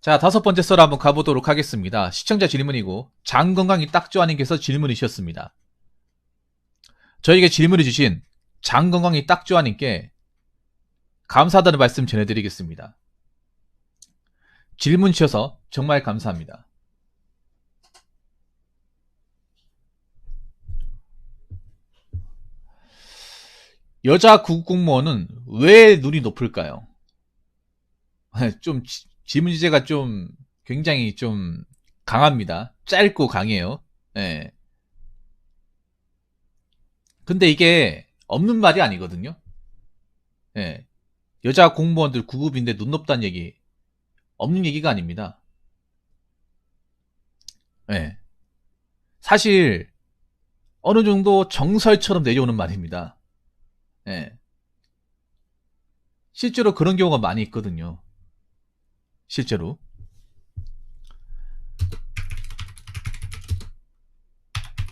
자, 5번째 썰 한번 가보도록 하겠습니다. 시청자 질문이고 장 건강이 딱 좋아님께서 질문을 주셨습니다. 저에게 질문을 주신 장 건강이 딱 좋아님께 감사하다는 말씀 전해드리겠습니다. 질문 주셔서 정말 감사합니다. 여자 구급공무원은 왜 눈이 높을까요? 좀 질문 주제가 좀 굉장히 좀 강합니다. 짧고 강해요. 예. 근데 이게 없는 말이 아니거든요. 예. 여자 공무원들 9급인데 눈 높다는 얘기 없는 얘기가 아닙니다. 예. 사실 어느 정도 정설처럼 내려오는 말입니다. 예. 실제로 그런 경우가 많이 있거든요. 실제로.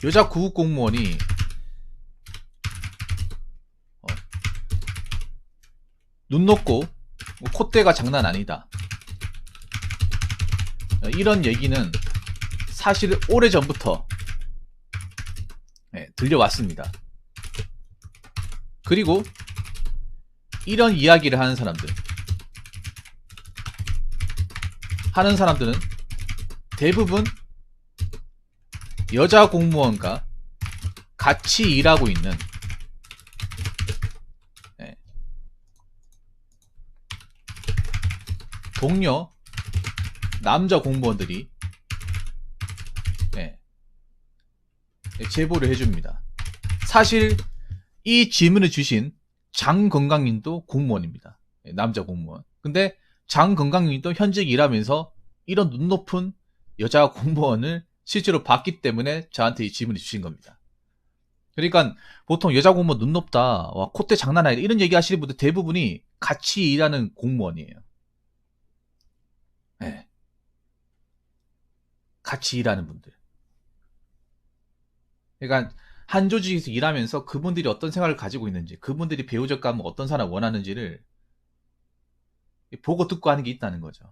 여자 구급공무원이 눈 높고 콧대가 장난 아니다. 이런 얘기는 사실 오래전부터 들려왔습니다. 그리고 이런 이야기를 하는 사람들은 대부분 여자 공무원과 같이 일하고 있는 동료 남자 공무원들이 제보를 해줍니다. 사실 이 질문을 주신 장건강님도 공무원입니다. 남자 공무원. 근데 장건강님도 현직 일하면서 이런 눈 높은 여자 공무원을 실제로 봤기 때문에 저한테 이 질문을 주신 겁니다. 그러니까 보통 여자 공무원 눈 높다, 와, 콧대 장난 아니다 이런 얘기 하시는 분들 대부분이 같이 일하는 공무원이에요. 네. 같이 일하는 분들. 그러니까 한 조직에서 일하면서 그분들이 어떤 생활을 가지고 있는지, 그분들이 배우적 감은 어떤 사람을 원하는지를 보고 듣고 하는 게 있다는 거죠.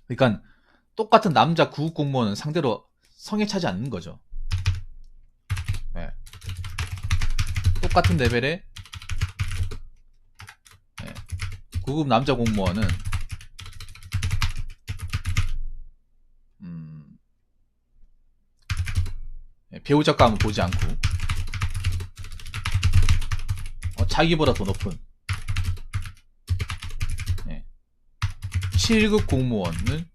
그러니까 똑같은 남자 구급 공무원은 상대로 성에 차지 않는 거죠. 네. 똑같은 레벨의 구급 남자 공무원은 배우작감을 보지 않고 자기보다 더 높은 7급 공무원을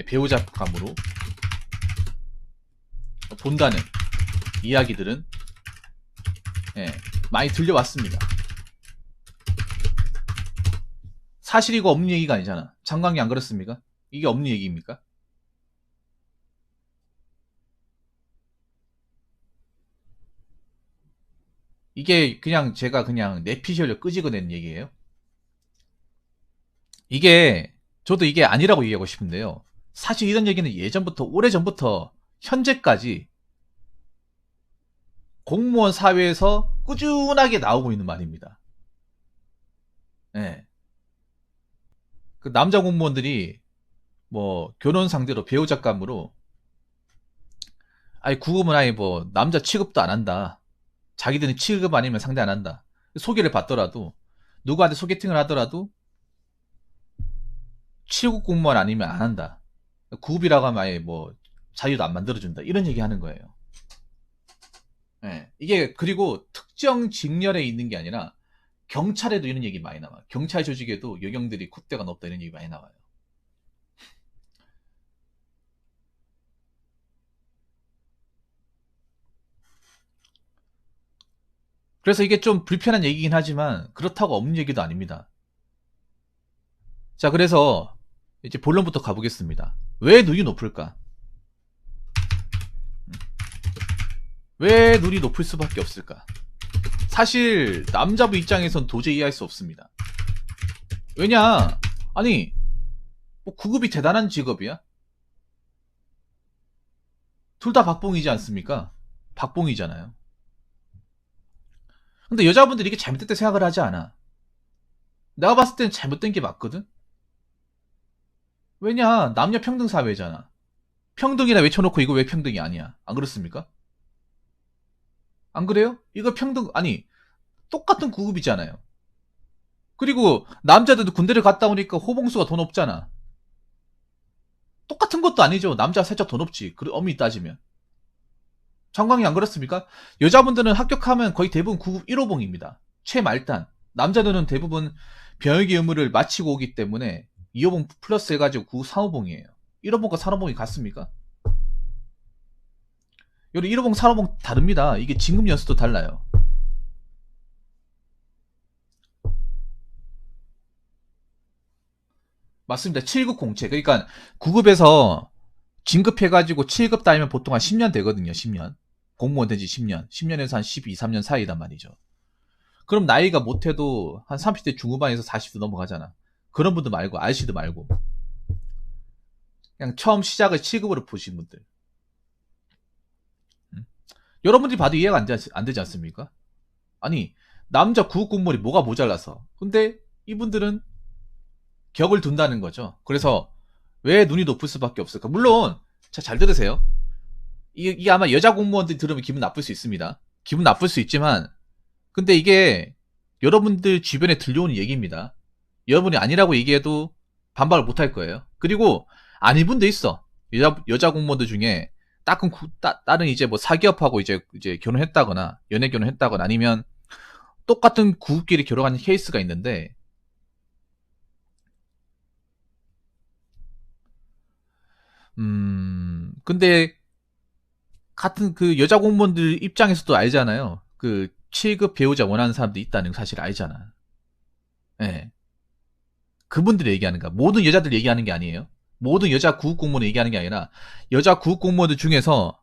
배우작감으로 본다는 이야기들은 많이 들려왔습니다. 사실 이거 없는 얘기가 아니잖아. 장관이 안 그렇습니까? 이게 없는 얘기입니까? 이게 그냥 제가 그냥 내피셜로 끄집어낸 얘기예요. 이게 저도 이게 아니라고 얘기하고 싶은데요. 사실 이런 얘기는 예전부터 오래전부터 현재까지 공무원 사회에서 꾸준하게 나오고 있는 말입니다. 그 남자 공무원들이 뭐 결혼 상대로 배우작감으로 아니 구급은 아예 뭐 남자 취급도 안 한다. 자기들은 취급 아니면 상대 안 한다. 소개를 받더라도 누구한테 소개팅을 하더라도 7급 공무원 아니면 안 한다. 구급이라고 하면 아예 뭐 자유도 안 만들어준다. 이런 얘기 하는 거예요. 이게 그리고 특정 직렬에 있는 게 아니라 경찰에도 이런 얘기 많이 나와요. 경찰 조직에도 여경들이 콧대가 높다 이런 얘기 많이 나와요. 그래서 이게 좀 불편한 얘기긴 하지만 그렇다고 없는 얘기도 아닙니다. 자, 그래서 이제 본론부터 가보겠습니다. 왜 눈이 높을까? 왜 눈이 높을 수밖에 없을까? 사실 남자부 입장에선 도저히 이해할 수 없습니다. 왜냐? 아니 뭐 구급이 대단한 직업이야? 둘 다 박봉이지 않습니까? 박봉이잖아요. 근데 여자분들이 이게 잘못됐다 생각을 하지 않아. 내가 봤을 땐 잘못된 게 맞거든? 왜냐? 남녀 평등 사회잖아. 평등이라 외쳐놓고 이거 왜 평등이 아니야? 안 그렇습니까? 안 그래요? 이거 평등, 아니, 똑같은 구급이잖아요. 그리고 남자들도 군대를 갔다 오니까 호봉수가 더 높잖아. 똑같은 것도 아니죠. 남자가 살짝 더 높지. 엄밀히 따지면. 장광이 안 그렇습니까? 여자분들은 합격하면 거의 대부분 구급 1호봉입니다. 최말단. 남자들은 대부분 병역의 의무를 마치고 오기 때문에 2호봉 플러스 해가지고 구급 3호봉이에요. 1호봉과 3호봉이 같습니까? 여기 1호봉, 4호봉 다릅니다. 이게 진급 연수도 달라요. 맞습니다. 7급 공채. 그러니까 9급에서 진급해가지고 7급 따이면 보통 한 10년 되거든요. 10년. 공무원 된지 10년. 10년에서 한 12, 3년 사이란 말이죠. 그럼 나이가 못해도 한 30대 중후반에서 40대 넘어가잖아. 그런 분들 말고, 아저씨도 말고. 그냥 처음 시작을 7급으로 보신 분들. 여러분들이 봐도 이해가 안 되지 않습니까? 아니, 남자 9급 공무원이 뭐가 모자라서. 근데 이분들은 격을 둔다는 거죠. 그래서 왜 눈이 높을 수밖에 없을까? 물론, 자, 잘 들으세요. 이게 아마 여자 공무원들이 들으면 기분 나쁠 수 있습니다. 기분 나쁠 수 있지만, 근데 이게 여러분들 주변에 들려오는 얘기입니다. 여러분이 아니라고 얘기해도 반박을 못 할 거예요. 그리고 아닌 분도 있어. 여자 공무원들 중에 다른 이제 뭐 사기업하고 이제 결혼했다거나 연애 결혼했다거나 아니면 똑같은 구급끼리 결혼하는 케이스가 있는데 근데 같은 그 여자 공무원들 입장에서도 알잖아요. 그 7급 배우자 원하는 사람도 있다는 사실 알잖아. 예. 네. 그분들이 얘기하는 거야. 모든 여자들 얘기하는 게 아니에요. 모든 여자 구급 공무원 얘기하는 게 아니라 여자 구급 공무원들 중에서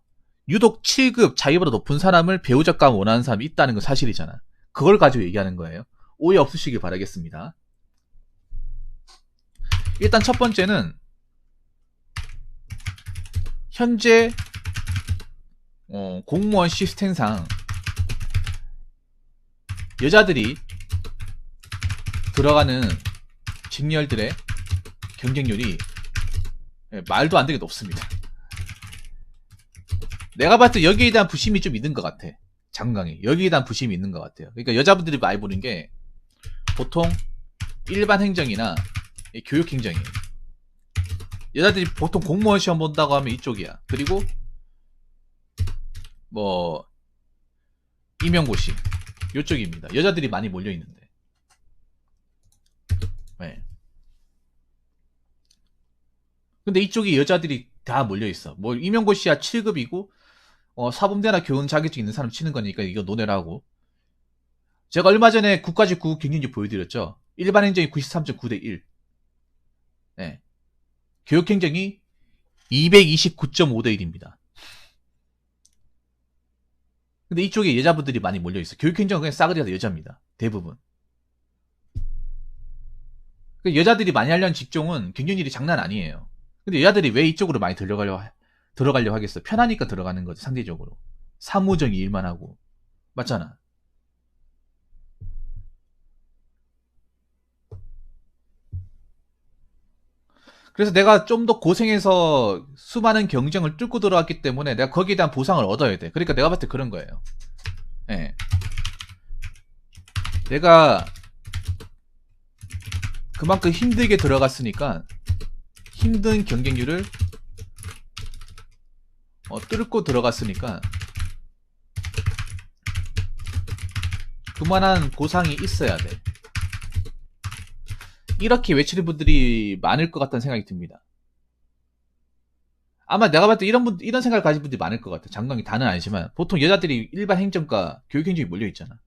유독 7급 자기보다 높은 사람을 배우자감 원하는 사람이 있다는 건 사실이잖아. 그걸 가지고 얘기하는 거예요. 오해 없으시길 바라겠습니다. 일단 첫 번째는 현재 공무원 시스템상 여자들이 들어가는 직렬들의 경쟁률이 말도 안 되게 높습니다. 내가 봤을 때 여기에 대한 부심이 좀 있는 것 같아. 장강이. 여기에 대한 부심이 있는 것 같아요. 그러니까 여자분들이 많이 보는 게 보통 일반 행정이나 교육 행정이에요. 여자들이 보통 공무원 시험 본다고 하면 이쪽이야. 그리고 뭐 임용고시 이쪽입니다. 여자들이 많이 몰려 있는데. 네. 근데 이쪽이 여자들이 다 몰려 있어. 뭐 임용고시야 7급이고 사범대나 교원 자격증 있는 사람 치는 거니까 이거 논외라고. 제가 얼마 전에 국가직 구급 경쟁률 보여드렸죠. 일반 행정이 93.9대 1. 네. 교육 행정이 229.5대 1입니다. 근데 이쪽에 여자분들이 많이 몰려있어. 교육행정은 그냥 싸그리가 다 여자입니다. 대부분. 여자들이 많이 하려는 직종은 경쟁률이 장난 아니에요. 근데 여자들이 왜 이쪽으로 많이 들어가려고 하겠어? 편하니까 들어가는 거지, 상대적으로. 사무적인 일만 하고. 맞잖아. 그래서 내가 좀 더 고생해서 수많은 경쟁을 뚫고 들어왔기 때문에 내가 거기에 대한 보상을 얻어야 돼. 그러니까 내가 봤을 때 그런 거예요. 예. 네. 내가 그만큼 힘들게 들어갔으니까 힘든 경쟁률을 뚫고 들어갔으니까 그만한 보상이 있어야 돼. 이렇게 외치는 분들이 많을 것 같다는 생각이 듭니다. 아마 내가 봤을 때 이런 생각을 가진 분들이 많을 것 같아. 장강이 다는 아니지만 보통 여자들이 일반 행정과 교육 행정이 몰려 있잖아.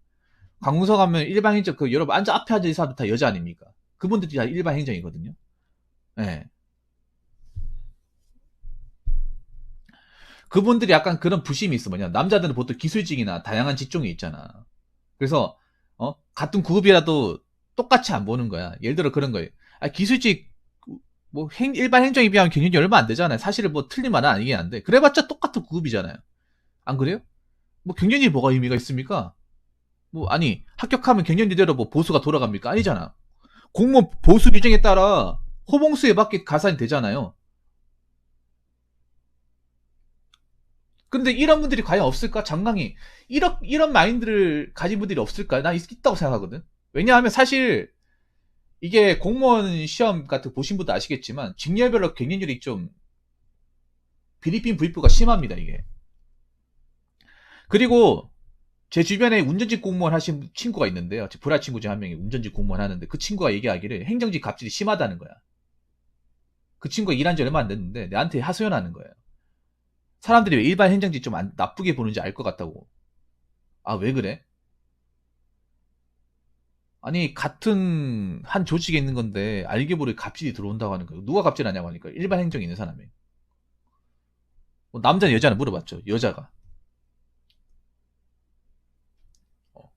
강릉서 가면 일반 행정 여러분 앞에 앉은 사람들 다 여자 아닙니까? 그분들이 다 일반 행정이거든요. 예. 네. 그분들이 약간 그런 부심이 있어. 뭐냐, 남자들은 보통 기술직이나 다양한 직종이 있잖아. 그래서 같은 구급이라도 똑같이 안 보는 거야. 예를 들어 그런 거예요. 기술직 뭐 일반 행정에 비하면 경쟁률이 얼마 안 되잖아요. 사실은 뭐 틀린 말은 아니긴 한데 그래봤자 똑같은 구급이잖아요. 안 그래요? 뭐 경쟁률이 뭐가 의미가 있습니까? 뭐 아니 합격하면 경쟁률대로 뭐 보수가 돌아갑니까? 아니잖아. 공무원 보수 규정에 따라 호봉수에밖에 가산이 되잖아요. 근데 이런 분들이 과연 없을까? 장강이 이런 마인드를 가진 분들이 없을까? 난 있다고 생각하거든. 왜냐하면 사실 이게 공무원 시험 같은 거 보신 분도 아시겠지만 직렬별로 경쟁률이 좀 필리핀 부입부가 심합니다, 이게. 그리고 제 주변에 운전직 공무원 하신 친구가 있는데요. 제 불알 친구 중 한 명이 운전직 공무원 하는데 그 친구가 얘기하기를 행정직 갑질이 심하다는 거야. 그 친구가 일한 지 얼마 안 됐는데 내한테 하소연하는 거예요. 사람들이 왜 일반 행정직 좀 나쁘게 보는지 알 것 같다고. 아, 왜 그래? 아니, 같은 한 조직에 있는 건데 알게 모르게 갑질이 들어온다고 하는 거예요. 누가 갑질하냐고 하니까 일반 행정에 있는 사람이. 남자는 여자는 물어봤죠. 여자가. 어.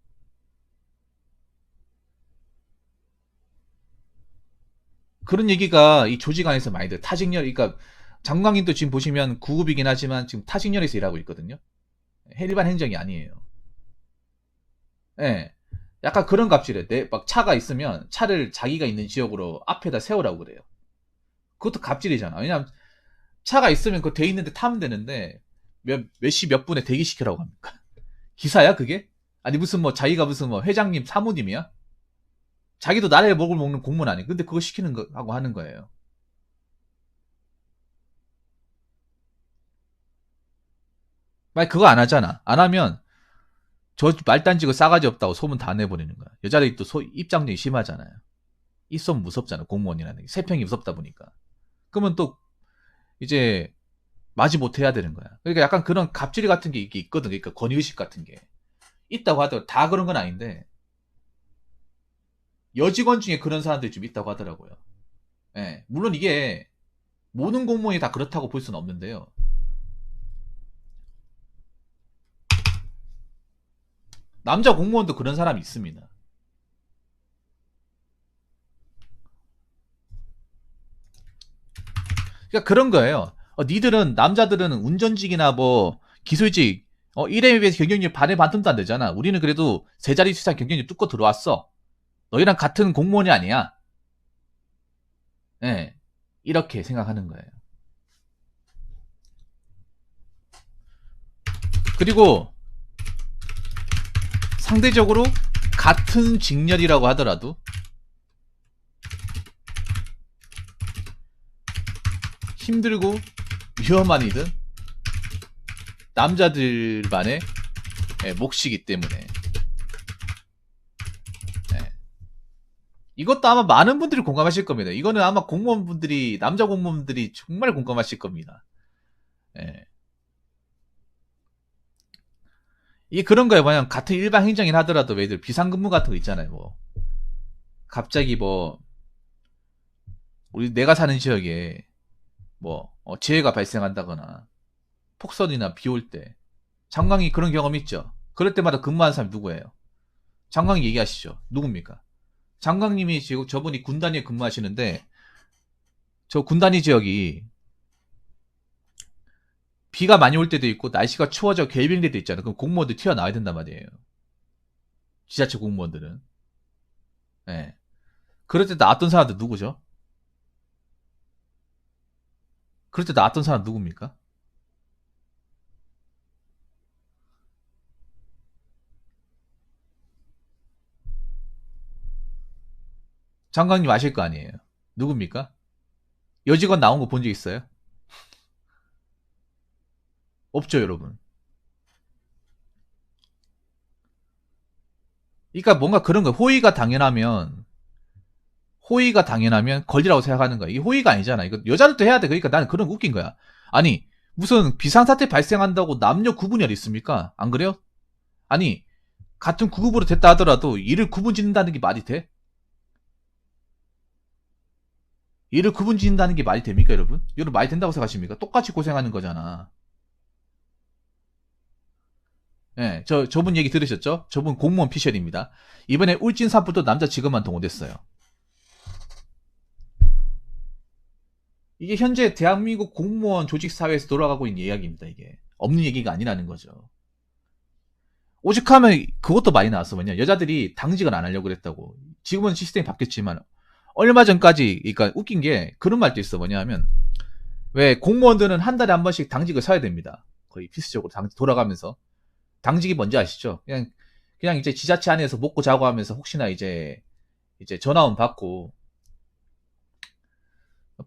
그런 얘기가 이 조직 안에서 많이 들어요. 타직렬, 그러니까 장광인도 지금 보시면 9급이긴 하지만 지금 타직렬에서 일하고 있거든요. 일반 행정이 아니에요. 예. 네. 약간 그런 갑질에 막 차가 있으면 차를 자기가 있는 지역으로 앞에다 세우라고 그래요. 그것도 갑질이잖아. 왜냐면 차가 있으면 그 돼 있는데 타면 되는데 몇 시 몇 분에 대기시키라고 합니까? 기사야 그게? 아니 무슨 뭐 자기가 무슨 뭐 회장님 사모님이야? 자기도 나라의 목을 먹는 공무원 아니야. 근데 그거 시키는 거 하고 하는 거예요. 만약 그거 안 하잖아. 안 하면 저 말단지고 싸가지 없다고 소문 다 내버리는 거야. 여자들이 또 입장력이 심하잖아요. 입소문 무섭잖아. 공무원이라는 게. 세평이 무섭다 보니까. 그러면 또 이제 마지 못해야 되는 거야. 그러니까 약간 그런 갑질 같은 게 있거든. 그러니까 권위의식 같은 게. 있다고 하더라도 다 그런 건 아닌데 여직원 중에 그런 사람들이 좀 있다고 하더라고요. 예, 물론 이게 모든 공무원이 다 그렇다고 볼 수는 없는데요. 남자 공무원도 그런 사람이 있습니다. 그러니까 그런 거예요. 니들은 남자들은 운전직이나 뭐 기술직 일에 비해서 경쟁률 반의 반틈도 안 되잖아. 우리는 그래도 세 자리 이상 경쟁률 뚫고 들어왔어. 너희랑 같은 공무원이 아니야. 예, 이렇게 생각하는 거예요. 그리고 상대적으로 같은 직렬이라고 하더라도 힘들고 위험한 일은 남자들만의 몫이기 때문에 이것도 아마 많은 분들이 공감하실 겁니다. 이거는 아마 공무원분들이 남자 공무원분들이 정말 공감하실 겁니다. 예. 이게 그런 거예요. 만약 같은 일반 행정인 하더라도 왜들 비상근무 같은 거 있잖아요. 뭐 갑자기 뭐 우리 내가 사는 지역에 뭐 재해가 발생한다거나 폭설이나 비 올 때 장관이 그런 경험 있죠. 그럴 때마다 근무하는 사람이 누구예요? 장관이 얘기하시죠. 누굽니까? 장관님이 지금 저분이 군단위에 근무하시는데 저 군단위 지역이 비가 많이 올 때도 있고 날씨가 추워져 결빙 때도 있잖아요. 그럼 공무원들 튀어나와야 된단 말이에요. 지자체 공무원들은. 예. 그럴 때 나왔던 사람들 누구죠? 그럴 때 나왔던 사람 누굽니까? 장관님 아실 거 아니에요. 누굽니까? 여직원 나온 거 본 적 있어요? 없죠, 여러분. 그러니까 뭔가 그런 거예요. 호의가 당연하면 권리라고 생각하는 거야. 이게 호의가 아니잖아. 이거 여자들도 해야 돼. 그러니까 나는 그런 거 웃긴 거야. 아니, 무슨 비상사태 발생한다고 남녀 구분이 어디 있습니까? 안 그래요? 아니, 같은 구급으로 됐다 하더라도 일을 구분 짓는다는 게 말이 돼? 일을 구분 짓는다는 게 말이 됩니까, 여러분? 여러분 말이 된다고 생각하십니까? 똑같이 고생하는 거잖아. 예, 저분 얘기 들으셨죠? 저분 공무원 피셜입니다. 이번에 울진 산부도 남자 직원만 동원됐어요. 이게 현재 대한민국 공무원 조직 사회에서 돌아가고 있는 이야기입니다, 이게. 없는 얘기가 아니라는 거죠. 오죽하면 그것도 많이 나왔어. 뭐냐. 여자들이 당직을 안 하려고 그랬다고. 지금은 시스템이 바뀌었지만, 얼마 전까지, 그러니까 웃긴 게 그런 말도 있어. 뭐냐 하면, 왜 공무원들은 한 달에 한 번씩 당직을 서야 됩니다. 거의 필수적으로 당직 돌아가면서. 당직이 뭔지 아시죠? 그냥 이제 지자체 안에서 먹고 자고 하면서 혹시나 이제 전화원 받고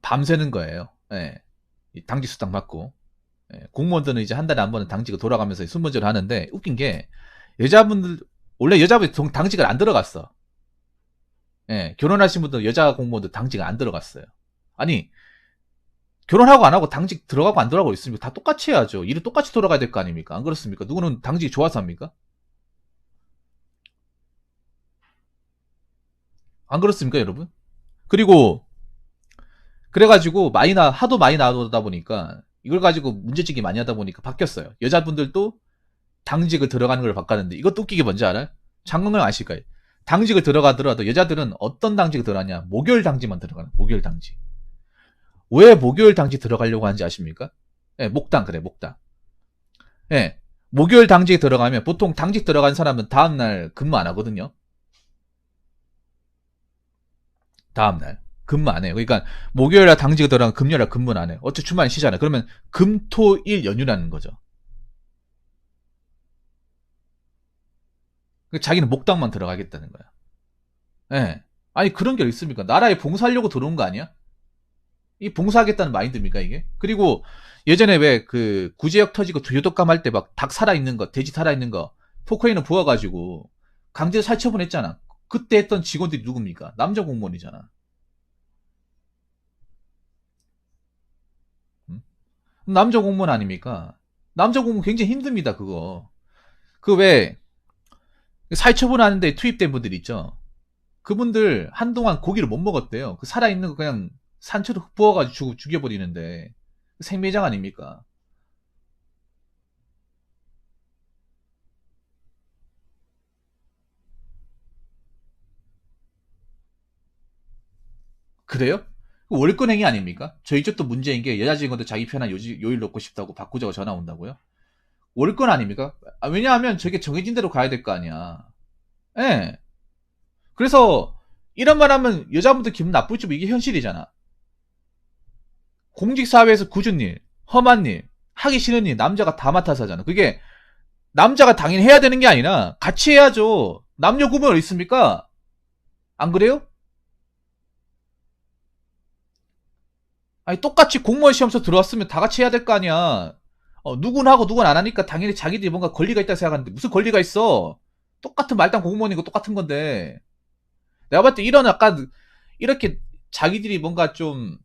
밤새는 거예요. 예. 당직 수당 받고. 예. 공무원들은 이제 한 달에 한 번은 당직을 돌아가면서 순번제를 하는데, 웃긴 게 여자분들, 원래 여자분이 당직을 안 들어갔어. 예. 결혼하신 분들, 여자 공무원들 당직을 안 들어갔어요. 아니, 결혼하고 안 하고 당직 들어가고 안 들어가고 있으면 다 똑같이 해야죠. 일은 똑같이 돌아가야 될 거 아닙니까? 안 그렇습니까? 누구는 당직이 좋아서 합니까? 안 그렇습니까, 여러분? 그리고 그래가지고 하도 많이 나오다 보니까 이걸 가지고 문제제기 많이 하다 보니까 바뀌었어요. 여자분들도 당직을 들어가는 걸 바꿨는데, 이것도 웃기게 뭔지 알아요? 장관은 아실까요? 당직을 들어가더라도 여자들은 어떤 당직을 들어가냐? 목요일 당직만 들어가는, 목요일 당직. 왜 목요일 당직 들어가려고 하는지 아십니까? 예, 목당, 그래, 목당. 예, 목요일 당직에 들어가면 보통 당직 들어간 사람은 다음날 근무 안 하거든요. 다음날. 근무 안 해요. 그러니까 목요일날 당직에 들어가면 금요일날 근무는 안 해요. 어차피 주말 쉬잖아요. 그러면 금, 토, 일 연휴라는 거죠. 자기는 목당만 들어가겠다는 거야. 예. 아니, 그런 게 있습니까? 나라에 봉사하려고 들어온 거 아니야? 이 봉사하겠다는 마인드입니까, 이게? 그리고 예전에 왜 그 구제역 터지고 두유독감 할 때 막 닭 살아있는 거, 돼지 살아있는 거, 포크레인을 부어가지고 강제 살처분했잖아. 그때 했던 직원들이 누굽니까? 남자 공무원이잖아. 음? 남자 공무원 아닙니까? 남자 공무원 굉장히 힘듭니다, 그거. 그 왜 살처분하는데 투입된 분들 있죠? 그분들 한동안 고기를 못 먹었대요. 그 살아있는 거 그냥 산채로 부어가지고 죽여버리는데 생매장 아닙니까? 그래요? 월권행위 아닙니까? 저희 쪽도 문제인 게 여자 직원들 자기 편한 요일 놓고 싶다고 바꾸자고 전화 온다고요? 월권 아닙니까? 왜냐하면 저게 정해진 대로 가야 될 거 아니야. 예. 그래서 이런 말 하면 여자분들 기분 나쁠 줄 이게 현실이잖아. 공직사회에서 굳은 일, 험한 일, 하기 싫은 일 남자가 다 맡아서 하잖아. 그게 남자가 당연히 해야 되는 게 아니라 같이 해야죠. 남녀 구분 있습니까? 안 그래요? 아니 똑같이 공무원 시험서 들어왔으면 다 같이 해야 될 거 아니야. 누군 하고 누군 안 하니까 당연히 자기들이 뭔가 권리가 있다고 생각하는데 무슨 권리가 있어? 똑같은 말단 공무원이고 똑같은 건데. 내가 봤을 때 이런 약간 이렇게 자기들이 뭔가 좀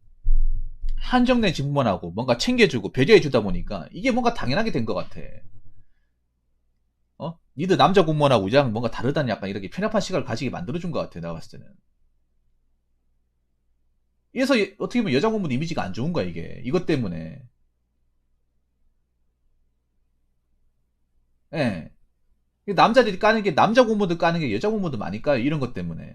한정된 직무만하고 뭔가 챙겨주고 배려해주다 보니까 이게 뭔가 당연하게 된 것 같아. 니들 남자 공무원하고 우리랑 뭔가 다르다는 약간 이렇게 편협한 시각을 가지게 만들어준 것 같아. 내가 봤을 때는. 그래서 어떻게 보면 여자 공무원 이미지가 안 좋은 거야 이게. 이것 때문에. 예. 남자들이 까는 게 남자 공무원들 까는 게 여자 공무원들 많이 까요. 이런 것 때문에.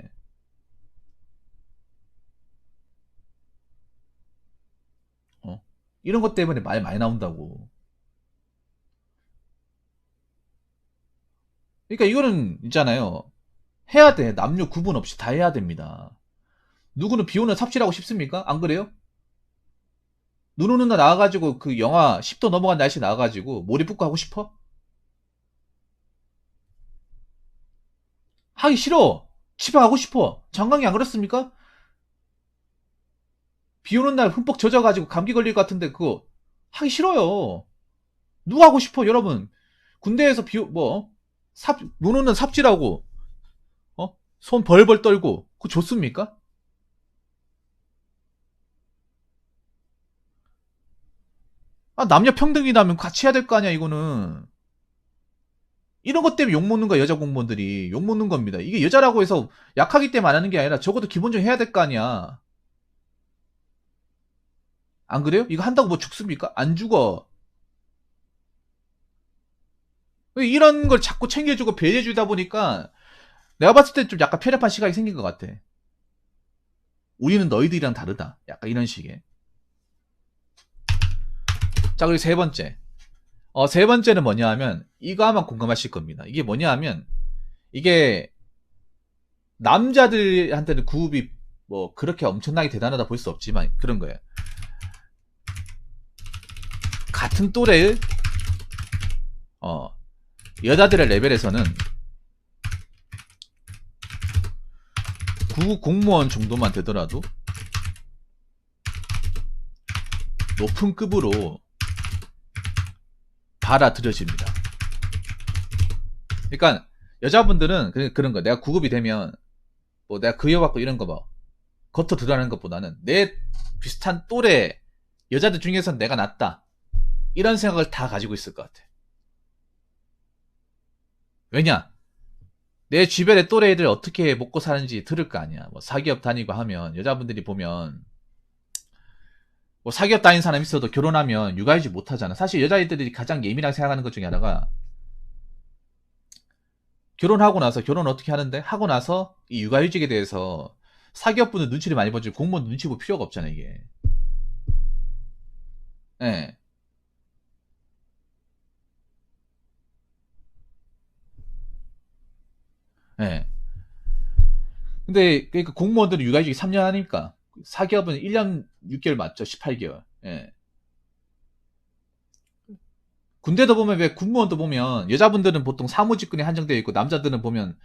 어? 이런 것 때문에 말 많이 나온다고. 그러니까 이거는 있잖아요. 해야 돼. 남녀 구분 없이 다 해야 됩니다. 누구는 비 오는 삽질하고 싶습니까? 안 그래요? 눈 오는 날 나와가지고 그 영하 10도 넘어간 날씨 나와가지고 몰이 붙고 하고 싶어? 하기 싫어. 집에 가고 싶어. 장강이 안 그렇습니까? 비 오는 날 흠뻑 젖어가지고 감기 걸릴 것 같은데 그거 하기 싫어요. 누가 하고 싶어, 여러분? 군대에서 눈 오는 삽질하고, 손 벌벌 떨고, 그거 좋습니까? 남녀 평등이라면 같이 해야 될 거 아니야, 이거는. 이런 것 때문에 욕먹는 거야, 여자 공무원들이. 욕먹는 겁니다. 이게 여자라고 해서 약하기 때문에 안 하는 게 아니라 적어도 기본적으로 해야 될 거 아니야. 안 그래요? 이거 한다고 뭐 죽습니까? 안 죽어. 이런 걸 자꾸 챙겨주고 배려해주다 보니까 내가 봤을 때 좀 약간 편협한 시각이 생긴 것 같아. 우리는 너희들이랑 다르다. 약간 이런 식의. 자, 그리고 세 번째. 세 번째는 뭐냐 하면, 이거 아마 공감하실 겁니다. 이게 뭐냐 하면, 이게 남자들한테는 구급이 뭐 그렇게 엄청나게 대단하다 볼 수 없지만 그런 거예요. 같은 또래의 여자들의 레벨에서는 구급 공무원 정도만 되더라도 높은 급으로 받아들여집니다. 그러니까 여자분들은 그런 거, 내가 구급이 되면 뭐 내가 그여받고 이런 거 뭐 겉으로 드러나는 것보다는 내 비슷한 또래 여자들 중에서는 내가 낫다 이런 생각을 다 가지고 있을 것 같아. 왜냐? 내 주변의 또래 애들 어떻게 먹고 사는지 들을 거 아니야. 뭐 사기업 다니고 하면 여자분들이 보면 뭐 사기업 다닌 사람 있어도 결혼하면 육아휴직 못 하잖아. 사실 여자애들이 가장 예민하게 생각하는 것 중에 하나가 결혼하고 나서 결혼 어떻게 하는데 하고 나서 이 육아휴직에 대해서 사기업분들 눈치를 많이 보지 공무원 눈치 볼 필요가 없잖아 이게. 예. 예. 근데 그러니까 공무원들은 육아휴직이 3년 하니까 사기업은 1년 6개월 맞죠? 18개월. 예. 군대도 보면 왜 군무원도 보면 여자분들은 보통 사무직군에 한정되어 있고 남자들은 보면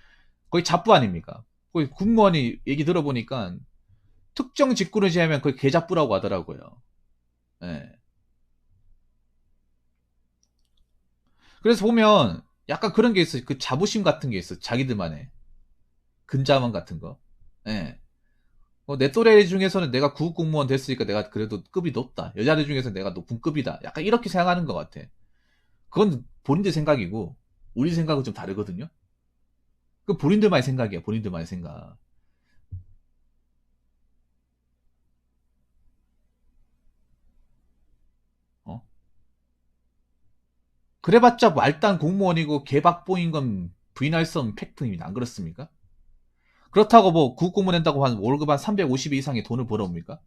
거의 잡부 아닙니까? 거의 군무원이 얘기 들어보니까 특정 직군을 제하면 거의 개잡부라고 하더라고요. 예. 그래서 보면 약간 그런 게 있어. 그 자부심 같은 게 있어. 자기들만의 근자만 같은 거. 예. 내 또래 중에서는 내가 구급 공무원 됐으니까 내가 그래도 급이 높다. 여자들 중에서 내가 높은 급이다. 약간 이렇게 생각하는 것 같아. 그건 본인들 생각이고 우리 생각은 좀 다르거든요. 그 본인들만의 생각이야. 본인들만의 생각. 어? 그래봤자 말단 공무원이고 개박보인 건 부인할 수 없는 팩트입니다. 안 그렇습니까? 그렇다고 뭐 구급 공무원 된다고 한 월급 한 350 이상의 돈을 벌어옵니까?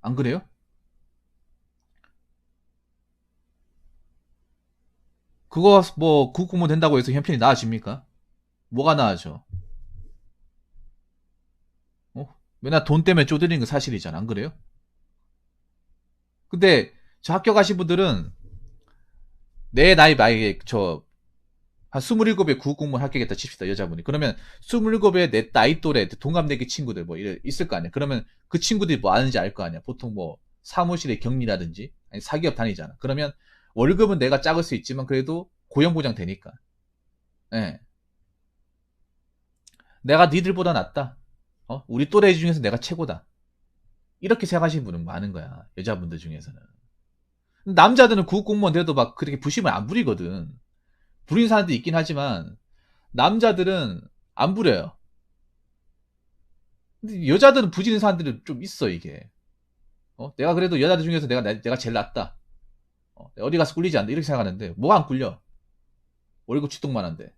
안 그래요? 그거 뭐 구급 공무원 된다고 해서 형편이 나아집니까? 뭐가 나아져? 맨날 돈 때문에 쪼들리는 거 사실이잖아. 안 그래요? 근데 저 학교 가신 분들은 내 나이 만약에 한 27에 구급공무원 합격했다 칩시다. 여자분이. 그러면 27에 내 나이 또래 동갑내기 친구들 뭐 있을 거 아니야. 그러면 그 친구들이 뭐 아는지 알 거 아니야. 보통 뭐 사무실의 격리라든지 아니 사기업 다니잖아. 그러면 월급은 내가 작을 수 있지만 그래도 고용보장 되니까. 예. 내가 니들보다 낫다. 우리 또래 중에서 내가 최고다. 이렇게 생각하시는 분은 많은 거야. 여자분들 중에서는. 남자들은 구급공무원 돼도 막 그렇게 부심을 안 부리거든. 부리는 사람도 있긴 하지만 남자들은 안 부려요. 근데 여자들은 부지는 사람들은 좀 있어 이게. 내가 그래도 여자들 중에서 내가 제일 낫다. 어디 가서 꿀리지 않는다 이렇게 생각하는데 뭐가 안 꿀려? 월급 취득만 한데.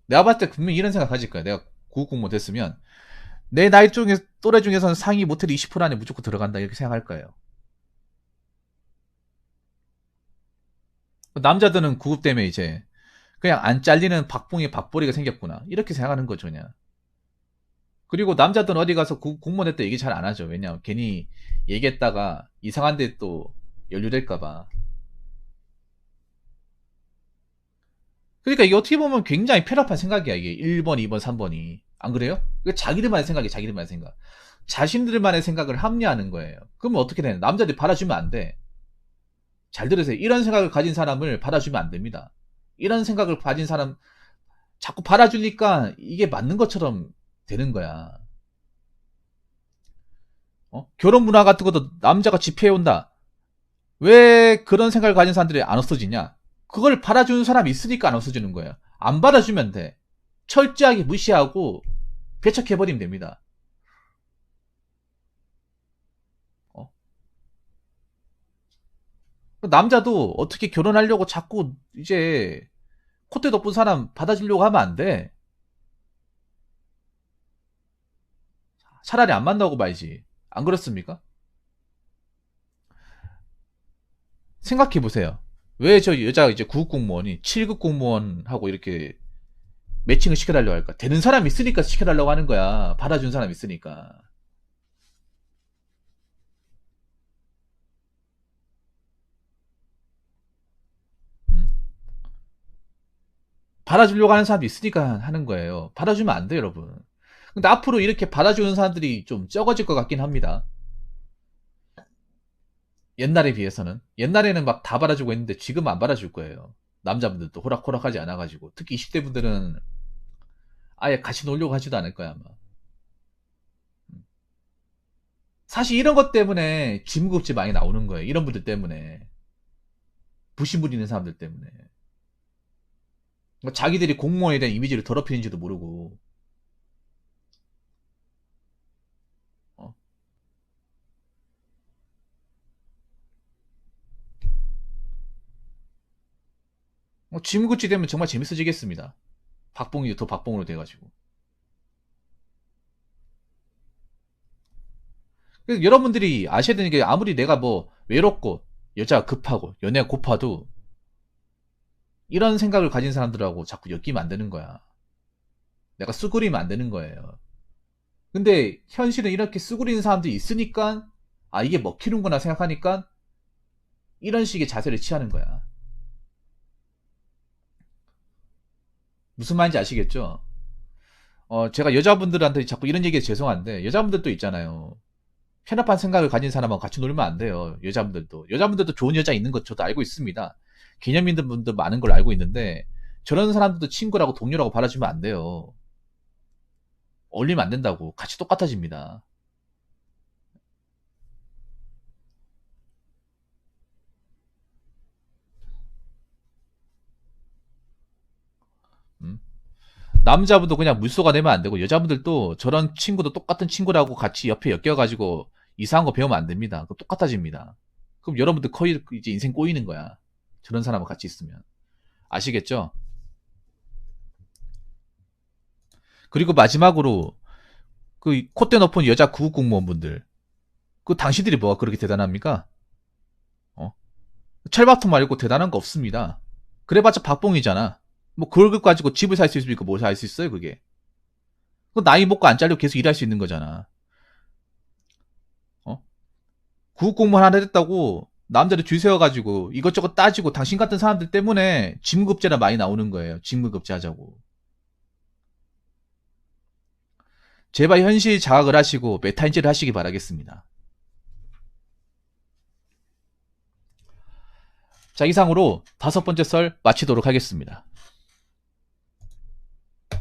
내가 봤을 때 분명히 이런 생각 가질 거야. 내가 구급공무원 됐으면 내 나이 중에 또래 중에서는 상위 모텔 20% 안에 무조건 들어간다 이렇게 생각할 거예요. 남자들은 구급 때문에 이제 그냥 안 잘리는 박봉의 박보리가 생겼구나 이렇게 생각하는 거죠 그냥. 그리고 남자들은 어디 가서 공무원 됐다 얘기 잘 안 하죠. 왜냐면 괜히 얘기했다가 이상한 데 또 연루될까봐. 그러니까 이게 어떻게 보면 굉장히 편협한 생각이야. 이게 1번, 2번, 3번이. 안 그래요? 이거 자기들만의 생각이 자기들만의 생각. 자신들만의 생각을 합리화하는 거예요. 그러면 어떻게 되냐. 남자들이 받아주면 안 돼. 잘 들으세요. 이런 생각을 가진 사람을 받아주면 안 됩니다. 이런 생각을 가진 사람 자꾸 받아주니까 이게 맞는 것처럼 되는 거야. 결혼 문화 같은 것도 남자가 집회해온다. 왜 그런 생각을 가진 사람들이 안 없어지냐? 그걸 받아주는 사람이 있으니까 안 없어지는 거예요. 안 받아주면 돼. 철저하게 무시하고 배척해버리면 됩니다. 어? 남자도 어떻게 결혼하려고 자꾸 이제 콧대 덮은 사람 받아주려고 하면 안 돼. 차라리 안 만나고 말지. 안 그렇습니까? 생각해 보세요. 왜 저 여자 이제 9급 공무원이 7급 공무원하고 이렇게 매칭을 시켜달라고 할까? 되는 사람 있으니까 시켜달라고 하는 거야. 받아준 사람 있으니까. 음? 받아주려고 하는 사람도 있으니까 하는 거예요. 받아주면 안 돼요, 여러분. 근데 앞으로 이렇게 받아주는 사람들이 좀 적어질 것 같긴 합니다. 옛날에 비해서는. 옛날에는 막 다 받아주고 했는데 지금은 안 받아줄 거예요. 남자분들도 호락호락하지 않아가지고. 특히 20대 분들은 아예 같이 놀려고 하지도 않을 거야, 아마. 사실 이런 것 때문에 지무급지 많이 나오는 거예요. 이런 분들 때문에. 부심 부리는 사람들 때문에. 뭐 자기들이 공무원에 대한 이미지를 더럽히는지도 모르고. 어? 지무급지 되면 정말 재밌어지겠습니다. 박봉이 더 박봉으로 돼가지고. 그래서 여러분들이 아셔야 되는 게 아무리 내가 뭐 외롭고 여자가 급하고 연애가 고파도 이런 생각을 가진 사람들하고 자꾸 엮이면 안 되는 거야. 내가 쓰구리면 안 되는 거예요. 근데 현실은 이렇게 쓰구리는 사람들이 있으니까 아 이게 먹히는구나 생각하니까 이런 식의 자세를 취하는 거야. 무슨 말인지 아시겠죠? 제가 여자분들한테 자꾸 이런 얘기해서 죄송한데 여자분들도 있잖아요. 편협한 생각을 가진 사람하고 같이 놀면 안 돼요. 여자분들도 좋은 여자 있는 것 저도 알고 있습니다. 개념 있는 분들 많은 걸 알고 있는데 저런 사람들도 친구라고 동료라고 받아주면 안 돼요. 어울리면 안 된다고. 같이 똑같아집니다. 음? 남자분도 그냥 물쏘가 되면 안 되고 여자분들도 저런 친구도 똑같은 친구라고 같이 옆에 엮여가지고 이상한 거 배우면 안 됩니다. 그럼 똑같아집니다. 그럼 여러분들 거의 이제 인생 꼬이는 거야. 저런 사람하고 같이 있으면. 아시겠죠? 그리고 마지막으로 그 콧대 높은 여자 구급 공무원분들 그 당신들이 뭐가 그렇게 대단합니까? 어? 철밥통 말고 대단한 거 없습니다. 그래봤자 박봉이잖아. 뭐 그걸 가지고 집을 살 수 있습니까? 뭘 살 수 있어요 그게? 그 나이 먹고 안 잘리고 계속 일할 수 있는 거잖아. 어? 구급 공무원 하나 됐다고 남자들 줄 세워가지고 이것저것 따지고 당신 같은 사람들 때문에 직무급제나 많이 나오는 거예요. 직무급제 하자고. 제발 현실 자각을 하시고 메타인지를 하시기 바라겠습니다. 자, 이상으로 5번째 썰 마치도록 하겠습니다.